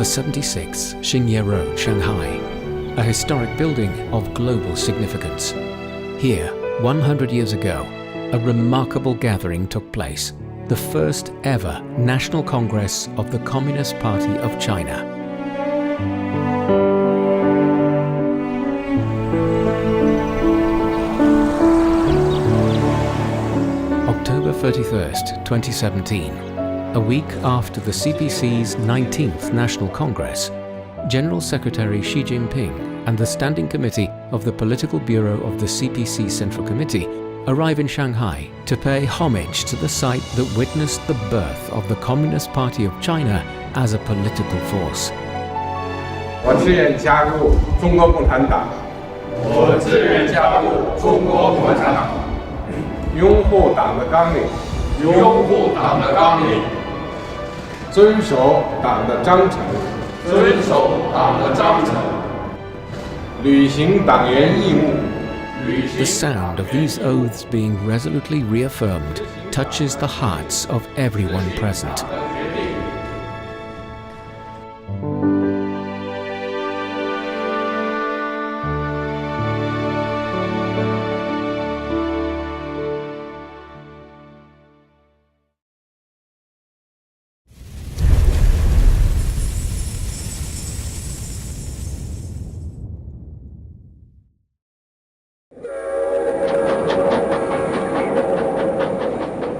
76 Xingye Road, Shanghai, a historic building of global significance. Here, 100 years ago, a remarkable gathering took place, the first ever National Congress of the Communist Party of China. October 31st, 2017, a week after the CPC's 19th National Congress, General Secretary Xi Jinping and the Standing Committee of the Political Bureau of the CPC Central Committee arrive in Shanghai to pay homage to the site that witnessed the birth of the Communist Party of China as a political force. 我自愿加入中国共产党。我自愿加入中国共产党。拥护党的纲领。拥护党的纲领。遵守党的章程。遵守党的章程。履行党员义务。 The sound of these oaths being resolutely reaffirmed touches the hearts of everyone present.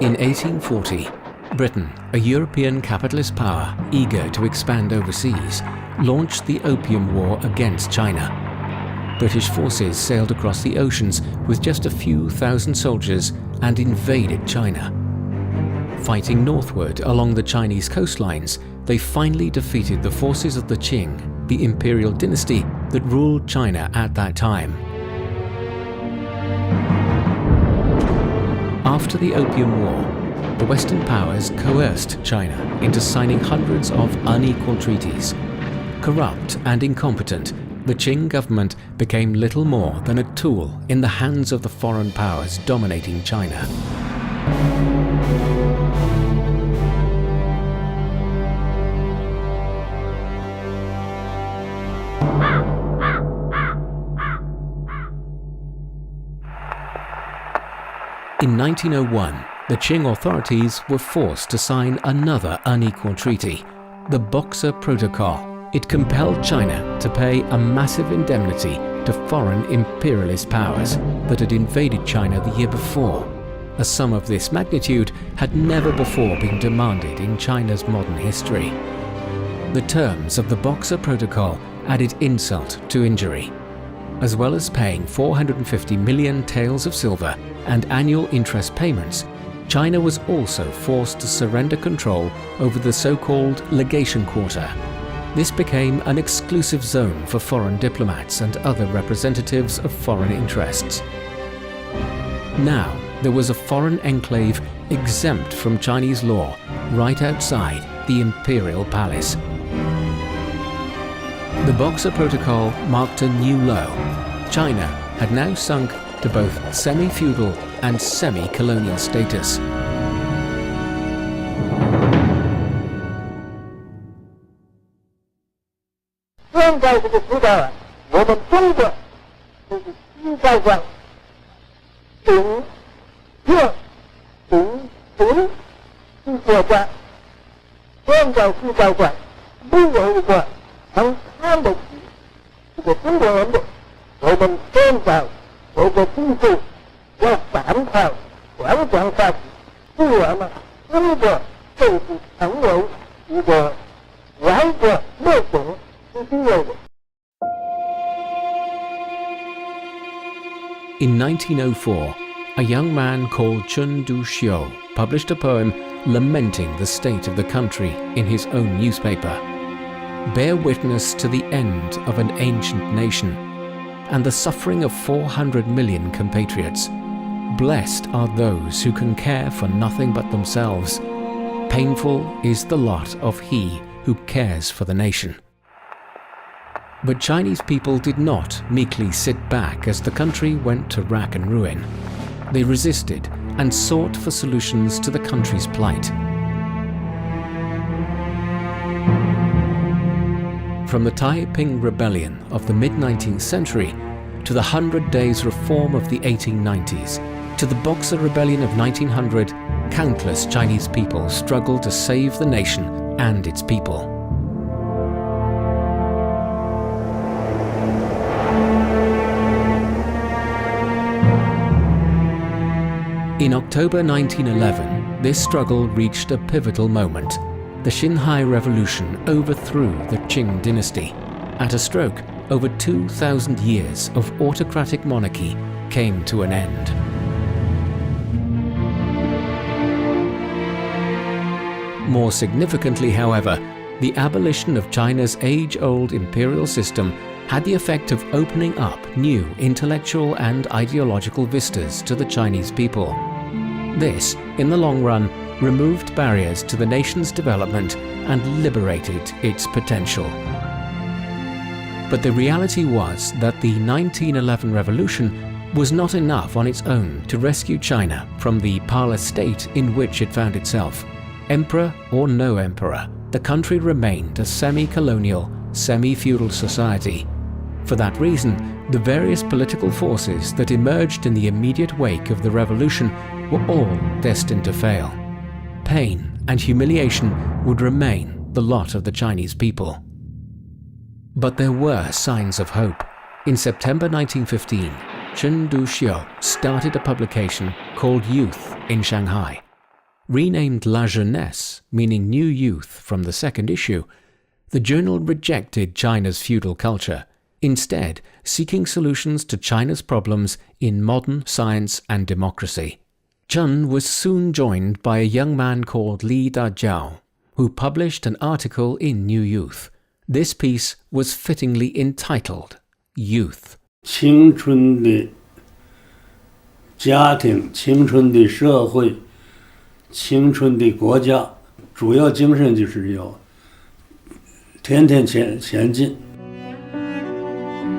In 1840, Britain, a European capitalist power eager to expand overseas, launched the Opium War against China. British forces sailed across the oceans with just a few thousand soldiers and invaded China. Fighting northward along the Chinese coastlines, they finally defeated the forces of the Qing, the imperial dynasty that ruled China at that time. After the Opium War, the Western powers coerced China into signing hundreds of unequal treaties. Corrupt and incompetent, the Qing government became little more than a tool in the hands of the foreign powers dominating China. In 1901, the Qing authorities were forced to sign another unequal treaty, the Boxer Protocol. It compelled China to pay a massive indemnity to foreign imperialist powers that had invaded China the year before. A sum of this magnitude had never before been demanded in China's modern history. The terms of the Boxer Protocol added insult to injury. As well as paying 450 million taels of silver and annual interest payments, China was also forced to surrender control over the so-called legation quarter. This became an exclusive zone for foreign diplomats and other representatives of foreign interests. Now, there was a foreign enclave exempt from Chinese law right outside the imperial palace. The Boxer Protocol marked a new low. China had now sunk to both semi-feudal and semi-colonial status. In 1904, a young man called Chun Du-xiu published a poem lamenting the state of the country in his own newspaper. Bear witness to the end of an ancient nation and the suffering of 400 million compatriots. Blessed are those who can care for nothing but themselves. Painful is the lot of he who cares for the nation. But Chinese people did not meekly sit back as the country went to rack and ruin. They resisted and sought for solutions to the country's plight. From the Taiping Rebellion of the mid-19th century to the 100 Days Reform of the 1890s to the Boxer Rebellion of 1900, countless Chinese people struggled to save the nation and its people. In October 1911, this struggle reached a pivotal moment. The Xinhai Revolution overthrew the Qing dynasty. At a stroke, over 2,000 years of autocratic monarchy came to an end. More significantly, however, the abolition of China's age-old imperial system had the effect of opening up new intellectual and ideological vistas to the Chinese people. This, in the long run, removed barriers to the nation's development and liberated its potential. But the reality was that the 1911 revolution was not enough on its own to rescue China from the parlous state in which it found itself. Emperor or no emperor, the country remained a semi-colonial, semi-feudal society. For that reason, the various political forces that emerged in the immediate wake of the revolution were all destined to fail. Pain and humiliation would remain the lot of the Chinese people. But there were signs of hope. In September 1915, Chen Duxiu started a publication called Youth in Shanghai. Renamed La Jeunesse, meaning New Youth from the second issue, the journal rejected China's feudal culture, instead seeking solutions to China's problems in modern science and democracy. Chen was soon joined by a young man called Li Dajiao, who published an article in New Youth. This piece was fittingly entitled Youth. 青春的家庭、青春的社会、青春的国家，主要精神就是要天天前进。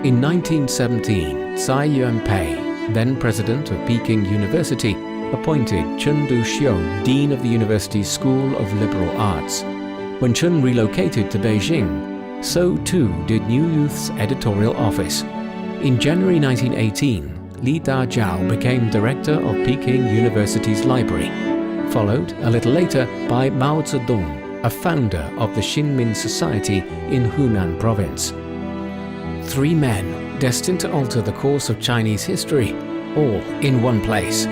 In 1917, Tsai Yuanpei, then president of Peking University, appointed Chen Duxiu dean of the university's School of Liberal Arts. When Chen relocated to Beijing, so too did New Youth's editorial office. In January 1918, Li Dajiao became director of Peking University's library, followed a little later by Mao Zedong, a founder of the Xinmin Society in Hunan province. Three men destined to alter the course of Chinese history, all in one place.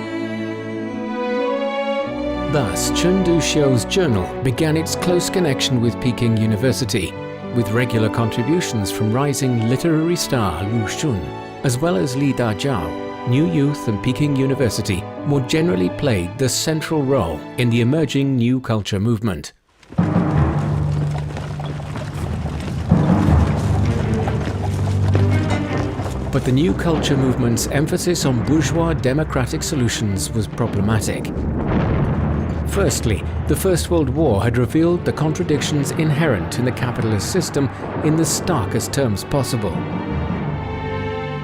Thus, Chen Duxiu's journal began its close connection with Peking University, with regular contributions from rising literary star Lu Xun, as well as Li Dajiao. New Youth and Peking University more generally played the central role in the emerging New Culture movement. But the New Culture movement's emphasis on bourgeois democratic solutions was problematic. Firstly, the First World War had revealed the contradictions inherent in the capitalist system in the starkest terms possible.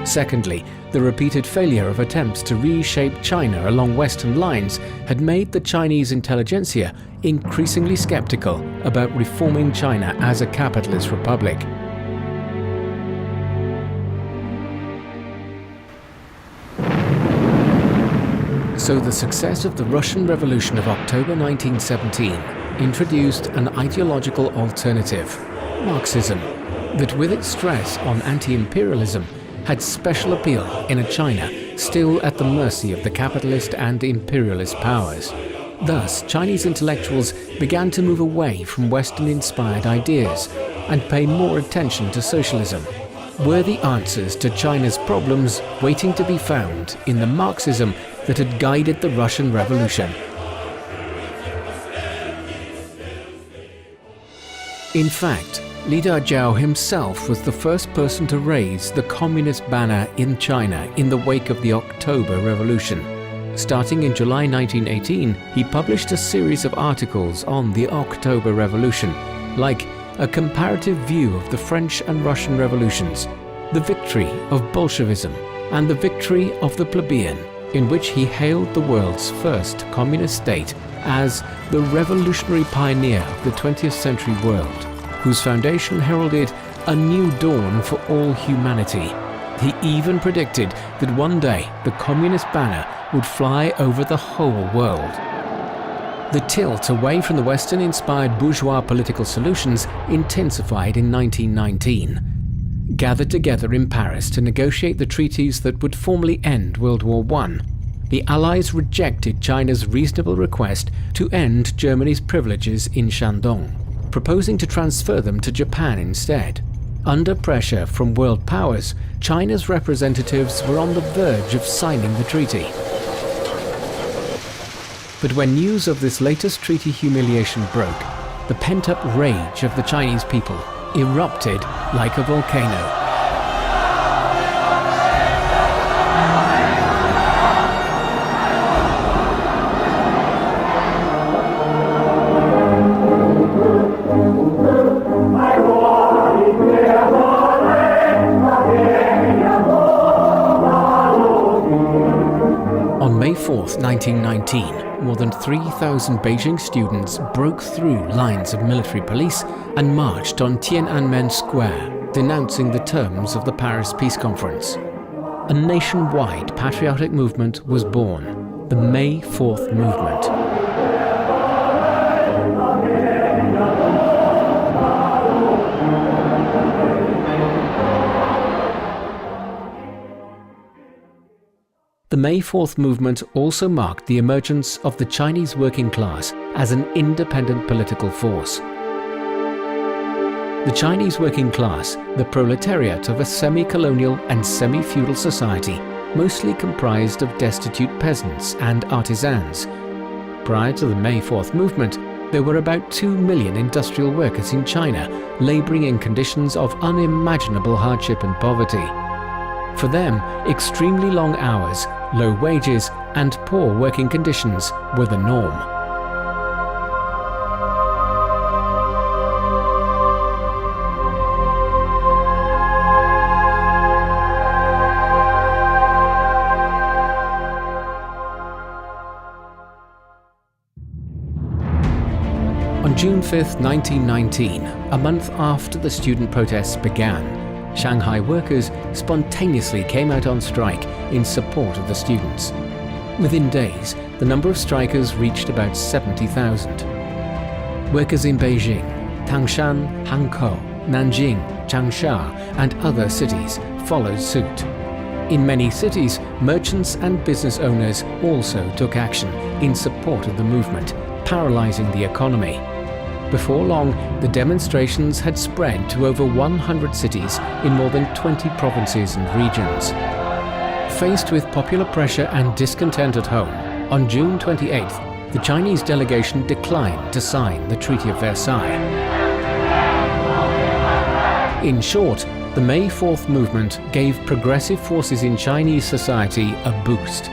Secondly, the repeated failure of attempts to reshape China along Western lines had made the Chinese intelligentsia increasingly skeptical about reforming China as a capitalist republic. So the success of the Russian Revolution of October 1917 introduced an ideological alternative, Marxism, that with its stress on anti-imperialism had special appeal in a China still at the mercy of the capitalist and imperialist powers. Thus, Chinese intellectuals began to move away from Western-inspired ideas and pay more attention to socialism. Were the answers to China's problems waiting to be found in the Marxism that had guided the Russian Revolution? In fact, Li Dajiao himself was the first person to raise the communist banner in China in the wake of the October Revolution. Starting in July 1918, he published a series of articles on the October Revolution, like A Comparative View of the French and Russian Revolutions, The Victory of Bolshevism, and The Victory of the Plebeian, in which he hailed the world's first communist state as the revolutionary pioneer of the 20th century world, whose foundation heralded a new dawn for all humanity. He even predicted that one day the communist banner would fly over the whole world. The tilt away from the Western-inspired bourgeois political solutions intensified in 1919. Gathered together in Paris to negotiate the treaties that would formally end World War I, the Allies rejected China's reasonable request to end Germany's privileges in Shandong, proposing to transfer them to Japan instead. Under pressure from world powers, China's representatives were on the verge of signing the treaty. But when news of this latest treaty humiliation broke, the pent-up rage of the Chinese people erupted like a volcano. On May 4th, 1919, more than 3,000 Beijing students broke through lines of military police and marched on Tiananmen Square, denouncing the terms of the Paris Peace Conference. A nationwide patriotic movement was born, the May 4th movement. The May 4th movement also marked the emergence of the Chinese working class as an independent political force. The Chinese working class, the proletariat of a semi-colonial and semi-feudal society, mostly comprised of destitute peasants and artisans. Prior to the May 4th movement, there were about 2 million industrial workers in China, laboring in conditions of unimaginable hardship and poverty. For them, extremely long hours, low wages, and poor working conditions were the norm. On June 5th, 1919, a month after the student protests began, Shanghai workers spontaneously came out on strike in support of the students. Within days, the number of strikers reached about 70,000. Workers in Beijing, Tangshan, Hankou, Nanjing, Changsha, and other cities followed suit. In many cities, merchants and business owners also took action in support of the movement, paralyzing the economy. Before long, the demonstrations had spread to over 100 cities in more than 20 provinces and regions. Faced with popular pressure and discontent at home, on June 28th, the Chinese delegation declined to sign the Treaty of Versailles. In short, the May 4th movement gave progressive forces in Chinese society a boost.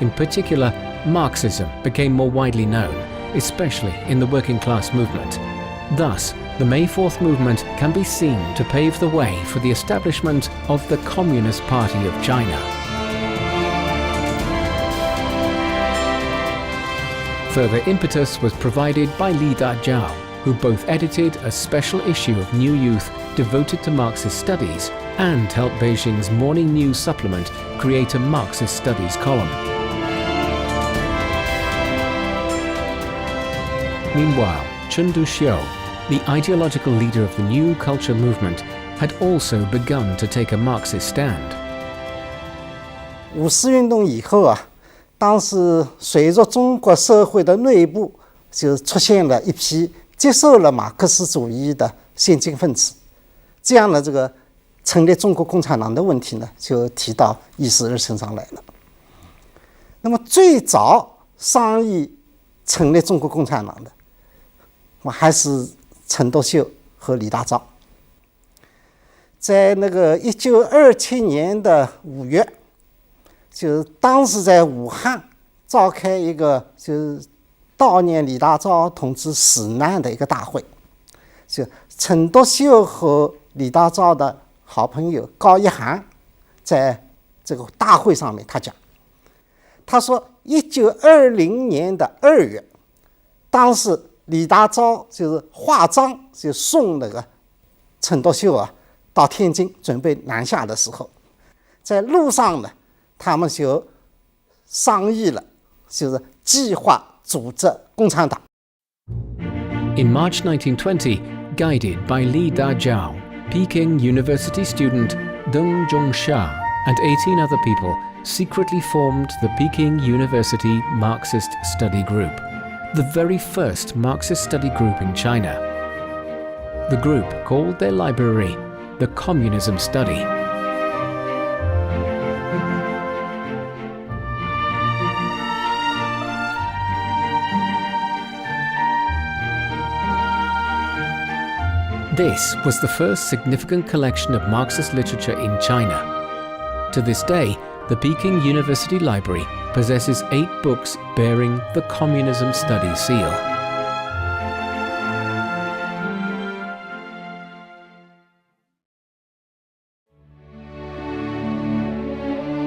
In particular, Marxism became more widely known, especially in the working class movement. Thus, the May 4th movement can be seen to pave the way for the establishment of the Communist Party of China. Further impetus was provided by Li Dajiao, who both edited a special issue of New Youth devoted to Marxist studies and helped Beijing's morning news supplement create a Marxist studies column. Meanwhile, Chen Duxiu, the ideological leader of the new culture movement, had also begun to take a Marxist stand. 五四运动以后啊，当时随着中国社会的内部就出现了一批接受了马克思主义的先进分子，这样的这个成立中国共产党的问题呢，就提到议事日程上来了。那么最早商议成立中国共产党的，还是陈独秀和李大钊。在那个1927年的5月，就是当时在武汉召开一个就是悼念李大钊同志死难的一个大会，就陈独秀和李大钊的好朋友高一涵在这个大会上面他讲，他说1920年的2月，当时李大钊就是画章就送那个陈独秀啊到天津准备南下的时候，在路上呢，他们就商议了，就是计划组织共产党。In March 1920, guided by Li Dajiao, Peking University student Deng Zhongsha and 18 other people secretly formed the Peking University Marxist Study Group, the very first Marxist study group in China. The group called their library the Communism Study. This was the first significant collection of Marxist literature in China. To this day, the Peking University Library possesses 8 books bearing the Communism Study seal.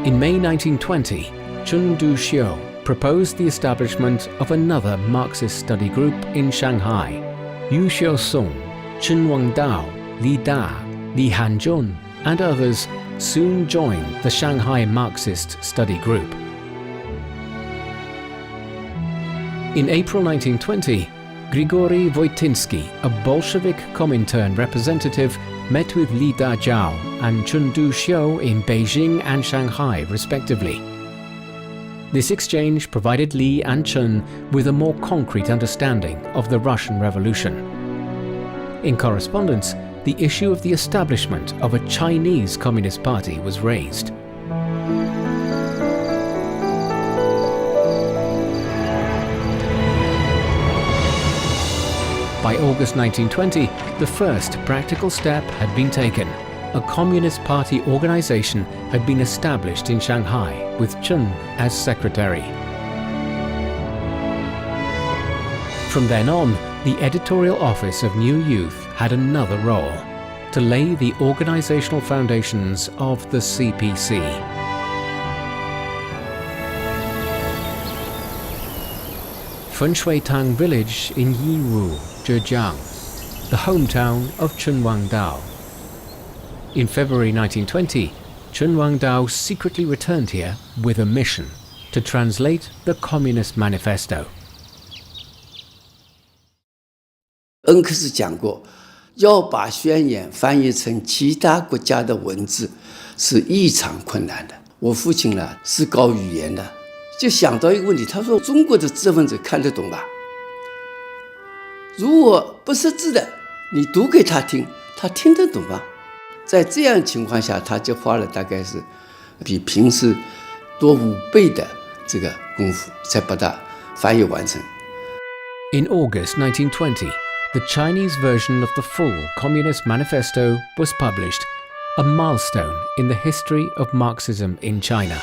In May 1920, Chun Du-xiu proposed the establishment of another Marxist study group in Shanghai. Yu Xiaosong, Chen Wangdao, Li Da, Li Hanjun, and others soon joined the Shanghai Marxist study group. In April 1920, Grigory Voitinsky, a Bolshevik Comintern representative, met with Li Dajiao and Chun Du-xiu in Beijing and Shanghai, respectively. This exchange provided Li and Chun with a more concrete understanding of the Russian Revolution. In correspondence, the issue of the establishment of a Chinese Communist Party was raised. By August 1920, the first practical step had been taken. A Communist Party organization had been established in Shanghai, with Chun as secretary. From then on, the editorial office of New Youth had another role: to lay the organizational foundations of the CPC. Fenshuitang village in Yiwu, Zhejiang, the hometown of Chen Wangdao. In February 1920, Chen Wangdao secretly returned here with a mission: to translate the Communist Manifesto. 恩克斯讲过，要把宣言翻译成其他国家的文字是异常困难的。我父亲呢是搞语言的，就想到一个问题，他说中国的知识分子看得懂吧？如果不识字的，你读给他听，他听得懂吗？在这样情况下，他就花了大概是比平时多5倍的这个功夫，才把它翻译完成。In August 1920, the Chinese version of the full Communist Manifesto was published, a milestone in the history of Marxism in China.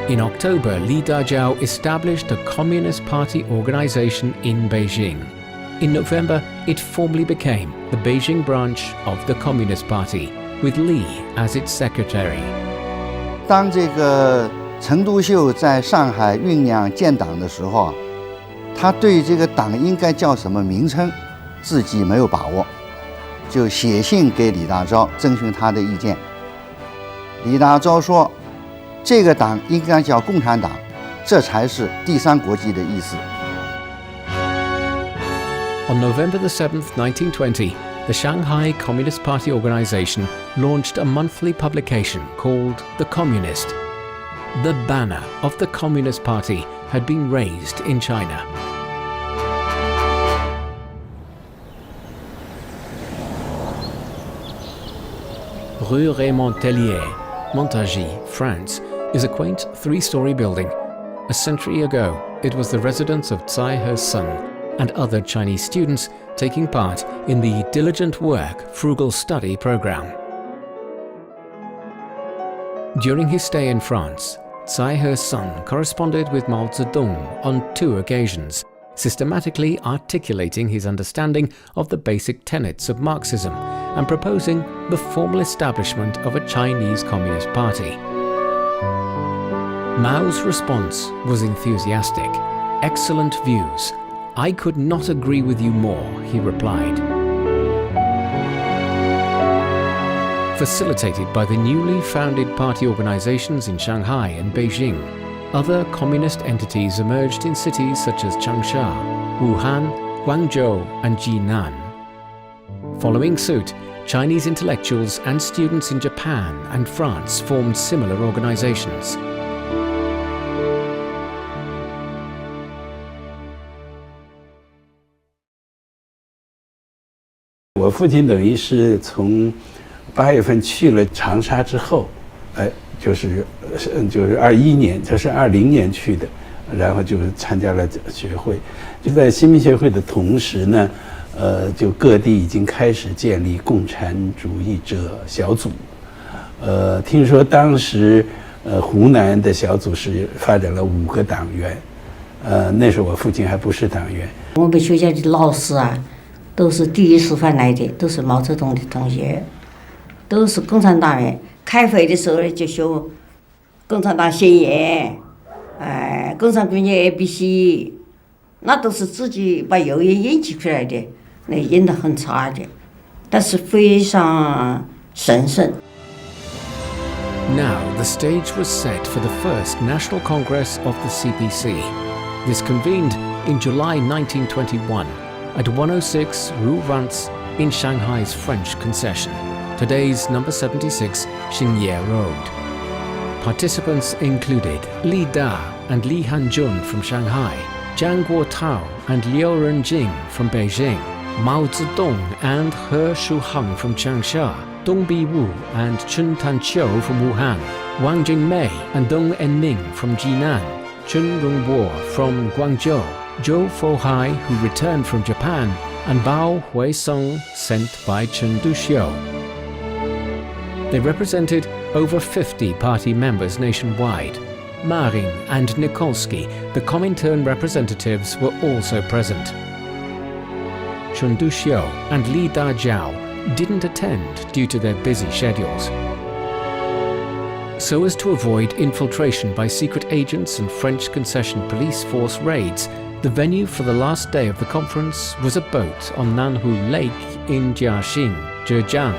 In October, Li Dajiao established a Communist Party organization in Beijing. In November, it formally became the Beijing branch of the Communist Party, with Li as its secretary. 当这个陈独秀在上海酝酿建党的时候，他对这个党应该叫什么名称，自己没有把握，就写信给李大钊征询他的意见。李大钊说，这个党应该叫共产党，这才是第三国际的意思。On November 7, 1920, the Shanghai Communist Party organization launched a monthly publication called The Communist. The banner of the Communist Party had been raised in China. Rue Raymond Tellier, Montargis, France, is a quaint 3-story building. A century ago, it was the residence of Tsai He-sun and other Chinese students taking part in the Diligent Work, Frugal Study program. During his stay in France, Tsai He-sun corresponded with Mao Zedong on 2 occasions, systematically articulating his understanding of the basic tenets of Marxism and proposing the formal establishment of a Chinese Communist Party. Mao's response was enthusiastic, excellent views, I could not agree with you more, he replied. Facilitated by the newly founded party organizations in Shanghai and Beijing, other communist entities emerged in cities such as Changsha, Wuhan, Guangzhou, and Jinan. Following suit, Chinese intellectuals and students in Japan and France formed similar organizations.我父亲等于是从8月份去了长沙之后，就是21年，他是20年去的，然后就参加了学会。就在新民协会的同时呢，就各地已经开始建立共产主义者小组。听说当时湖南的小组是发展了5个党员，那时候我父亲还不是党员。我们学校的老师啊，都是第一师范来的，都是毛泽东的同学，都是共产党员。开会的时候就学共产党宣言，共产主义 ABC， 那都是自己把谣言演起出来的，那演得很差的，但是非常神圣。Now the stage was set for the first National Congress of the CPC. This convened in July 1921 at 106 Rue Rance in Shanghai's French Concession, today's number 76 Xingye Road. Participants included Li Da and Li Hanjun from Shanghai, Jiang Guotao and Liu Renjing from Beijing, Mao Zedong and He Shuheng from Changsha, Dong Biwu and Chun Tanqiu from Wuhan, Wang Jingmei and Dong Enming from Jinan, Chen Rongbo from Guangzhou, Zhou Fohai, who returned from Japan, and Bao Huisong, sent by Chen Duxiu. They represented over 50 party members nationwide. Marin and Nikolsky, the Comintern representatives, were also present. Chen Duxiu and Li Dajiao didn't attend due to their busy schedules. So as to avoid infiltration by secret agents and French concession police force raids, the venue for the last day of the conference was a boat on Nanhu Lake in Jiaxing, Zhejiang.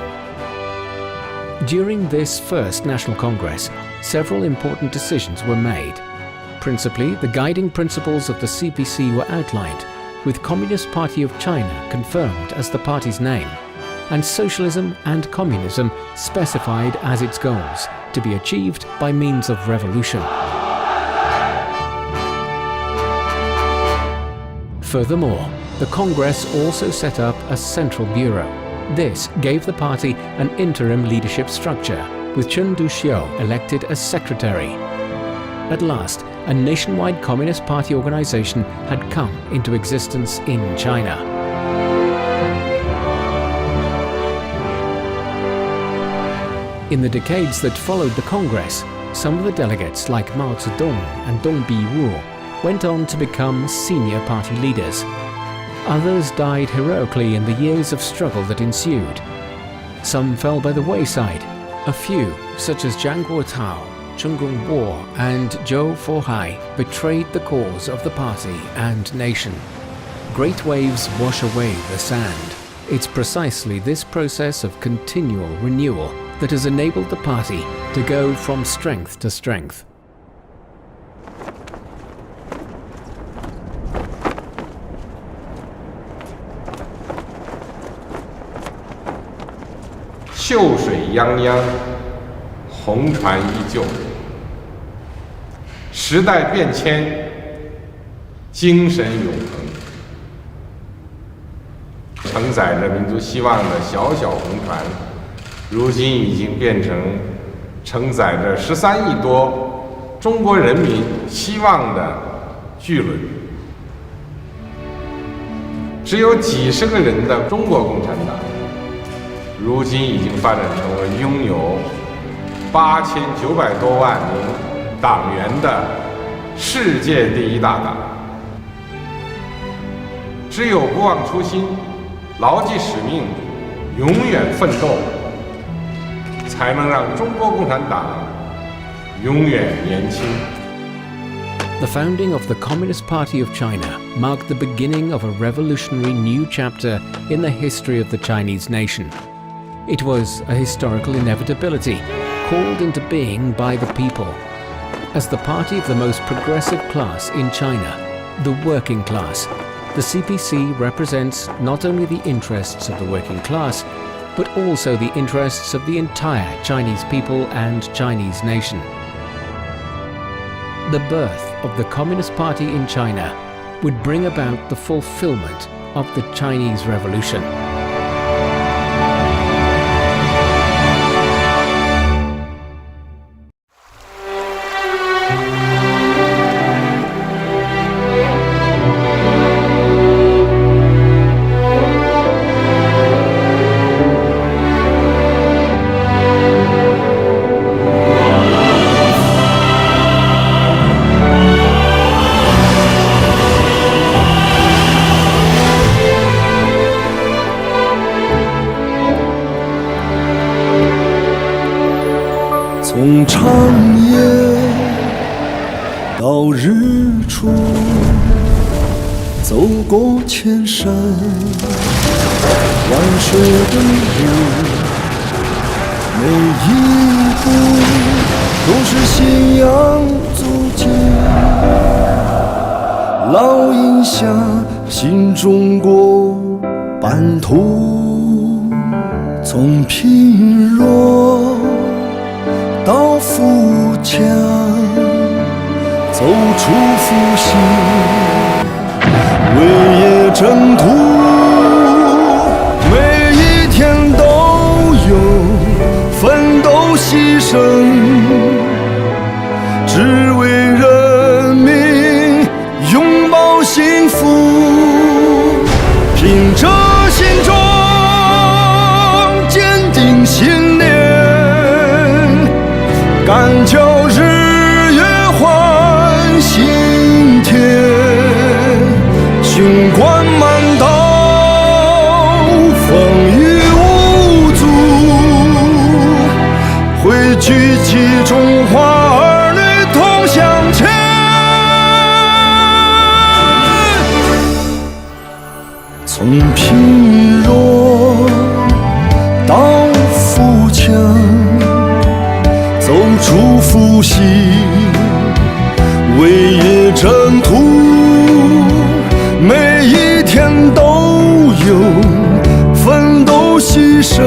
During this first National Congress, several important decisions were made. Principally, the guiding principles of the CPC were outlined, with Communist Party of China confirmed as the party's name, and Socialism and Communism specified as its goals, to be achieved by means of revolution. Furthermore, the Congress also set up a central bureau. This gave the party an interim leadership structure, with Chen Duxiu elected as secretary. At last, a nationwide Communist Party organization had come into existence in China. In the decades that followed the Congress, some of the delegates like Mao Zedong and Dong Biwu went on to become senior party leaders. Others died heroically in the years of struggle that ensued. Some fell by the wayside. A few, such as Jiang Guotao, Chen Rongbo and Zhou Fohai, betrayed the cause of the party and nation. Great waves wash away the sand. It's precisely this process of continual renewal that has enabled the party to go from strength to strength. 秀水泱泱，红船依旧。时代变迁，精神永恒。承载着民族希望的小小红船，如今已经变成承载着13亿多中国人民希望的巨轮。只有几十个人的中国共产党，如今已经发展成为拥有8900多万名党员的世界第一大党。只有不忘初心，牢记使命，永远奋斗，才能让中国共产党永远年轻。 The founding of the Communist Party of China marked the beginning of a revolutionary new chapter in the history of the Chinese nation. It was a historical inevitability, called into being by the people. As the party of the most progressive class in China, the working class, the CPC represents not only the interests of the working class, but also the interests of the entire Chinese people and Chinese nation. The birth of the Communist Party in China would bring about the fulfillment of the Chinese Revolution.从长夜到日出，走过千山万水的路，每一步都是信仰足迹，烙印下新中国版图。从贫弱到富强，走出复兴，为业征途，每一天都有奋斗牺牲，只为人民拥抱幸福，凭着心中坚定信念，敢叫日月换新天，雄关漫道，风雨无阻，汇聚起中华儿女同向前。从贫弱到富强，走出复兴，为业征途，每一天都有奋斗牺牲。